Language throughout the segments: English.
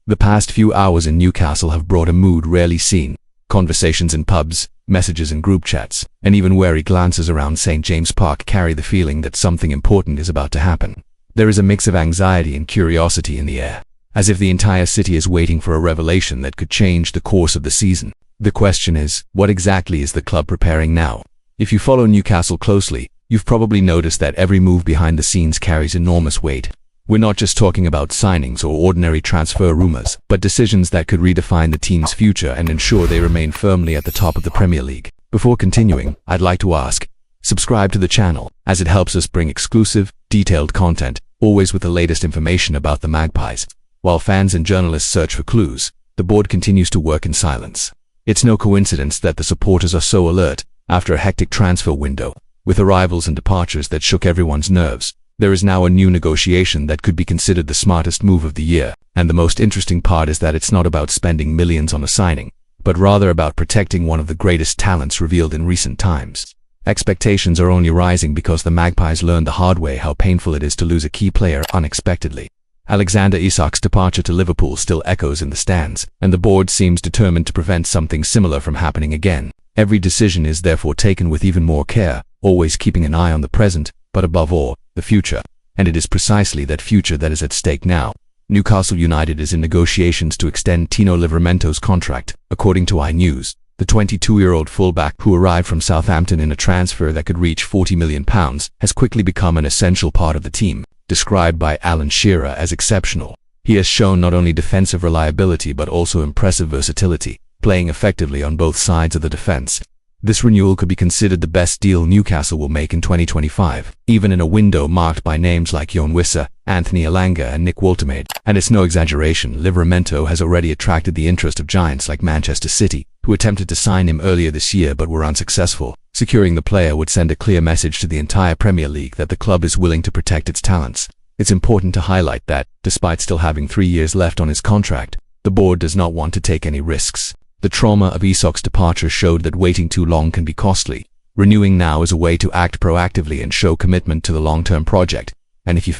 The past few hours in Newcastle have brought a mood rarely seen. Conversations in pubs, messages in group chats, and even wary glances around St. James Park carry the feeling that something important is about to happen. There is a mix of anxiety and curiosity in the air, as if the entire city is waiting for a revelation that could change the course of the season. The question is, what exactly is the club preparing now? If you follow Newcastle closely, you've probably noticed that every move behind the scenes carries enormous weight. We're not just talking about signings or ordinary transfer rumours, but decisions that could redefine the team's future and ensure they remain firmly at the top of the Premier League. Before continuing, I'd like to ask, subscribe to the channel, as it helps us bring exclusive, detailed content, always with the latest information about the Magpies. While fans and journalists search for clues, the board continues to work in silence. It's no coincidence that the supporters are so alert after a hectic transfer window. With arrivals and departures that shook everyone's nerves, there is now a new negotiation that could be considered the smartest move of the year. And the most interesting part is that it's not about spending millions on a signing, but rather about protecting one of the greatest talents revealed in recent times. Expectations are only rising because the Magpies learned the hard way how painful it is to lose a key player unexpectedly. Alexander Isak's departure to Liverpool still echoes in the stands, and the board seems determined to prevent something similar from happening again. Every decision is therefore taken with even more care, always keeping an eye on the present, but above all, the future. And it is precisely that future that is at stake now. Newcastle United is in negotiations to extend Tino Livermento's contract. According to iNews, the 22-year-old fullback, who arrived from Southampton in a transfer that could reach £40 million, has quickly become an essential part of the team, described by Alan Shearer as exceptional. He has shown not only defensive reliability but also impressive versatility, playing effectively on both sides of the defense. This renewal could be considered the best deal Newcastle will make in 2025, even in a window marked by names like Jon Wissa, Anthony Elanga and Nick Woltemade. And it's no exaggeration, Livermento has already attracted the interest of giants like Manchester City, who attempted to sign him earlier this year but were unsuccessful. Securing the player would send a clear message to the entire Premier League that the club is willing to protect its talents. It's important to highlight that, despite still having 3 years left on his contract, the board does not want to take any risks. The trauma of Isak's departure showed that waiting too long can be costly. Renewing now is a way to act proactively and show commitment to the long-term project. And if you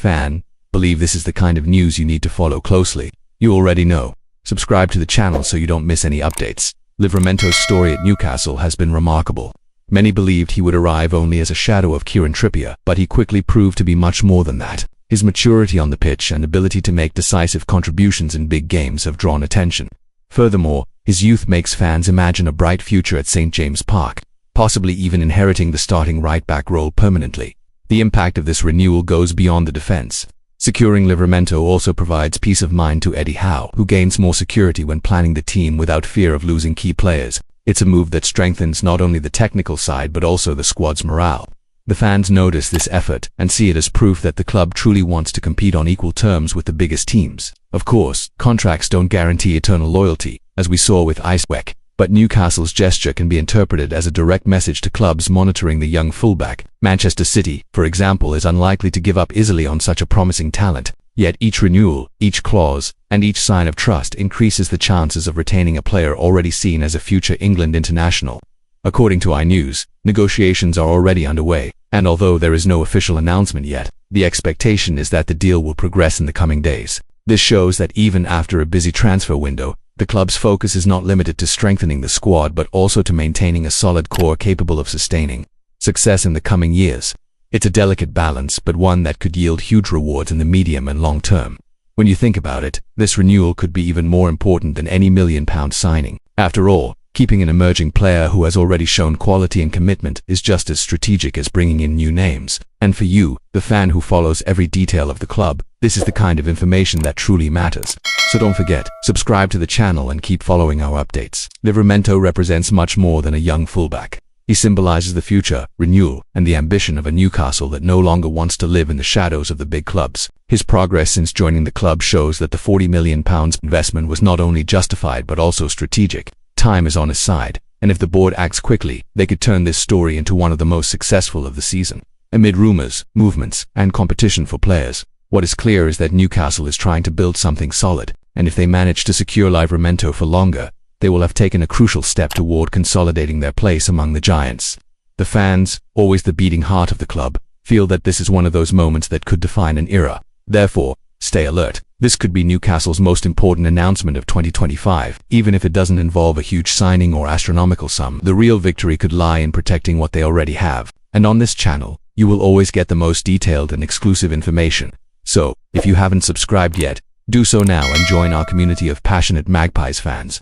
believe this is the kind of news you need to follow closely, you already know. Subscribe to the channel so you don't miss any updates. Livermento's story at Newcastle has been remarkable. Many believed he would arrive only as a shadow of Kieran Trippier, but he quickly proved to be much more than that. His maturity on the pitch and ability to make decisive contributions in big games have drawn attention. Furthermore, his youth makes fans imagine a bright future at St. James Park, possibly even inheriting the starting right-back role permanently. The impact of this renewal goes beyond the defense. Securing Livermento also provides peace of mind to Eddie Howe, who gains more security when planning the team without fear of losing key players. It's a move that strengthens not only the technical side but also the squad's morale. The fans notice this effort and see it as proof that the club truly wants to compete on equal terms with the biggest teams. Of course, contracts don't guarantee eternal loyalty, as we saw with Isaac, but Newcastle's gesture can be interpreted as a direct message to clubs monitoring the young fullback. Manchester City, for example, is unlikely to give up easily on such a promising talent, yet each renewal, each clause, and each sign of trust increases the chances of retaining a player already seen as a future England international. According to iNews, negotiations are already underway, and although there is no official announcement yet, the expectation is that the deal will progress in the coming days. This shows that even after a busy transfer window, the club's focus is not limited to strengthening the squad but also to maintaining a solid core capable of sustaining success in the coming years. It's a delicate balance, but one that could yield huge rewards in the medium and long term. When you think about it, this renewal could be even more important than any £1 million signing. After all, keeping an emerging player who has already shown quality and commitment is just as strategic as bringing in new names. And for you, the fan who follows every detail of the club, this is the kind of information that truly matters. So don't forget, subscribe to the channel and keep following our updates. Livermento represents much more than a young fullback. He symbolizes the future, renewal, and the ambition of a Newcastle that no longer wants to live in the shadows of the big clubs. His progress since joining the club shows that the £40 million investment was not only justified but also strategic. Time is on his side, and if the board acts quickly, they could turn this story into one of the most successful of the season. Amid rumours, movements, and competition for players, what is clear is that Newcastle is trying to build something solid, and if they manage to secure Livermento for longer, they will have taken a crucial step toward consolidating their place among the giants. The fans, always the beating heart of the club, feel that this is one of those moments that could define an era. Therefore, stay alert. This could be Newcastle's most important announcement of 2025. Even if it doesn't involve a huge signing or astronomical sum, the real victory could lie in protecting what they already have. And on this channel, you will always get the most detailed and exclusive information. So, if you haven't subscribed yet, do so now and join our community of passionate Magpies fans.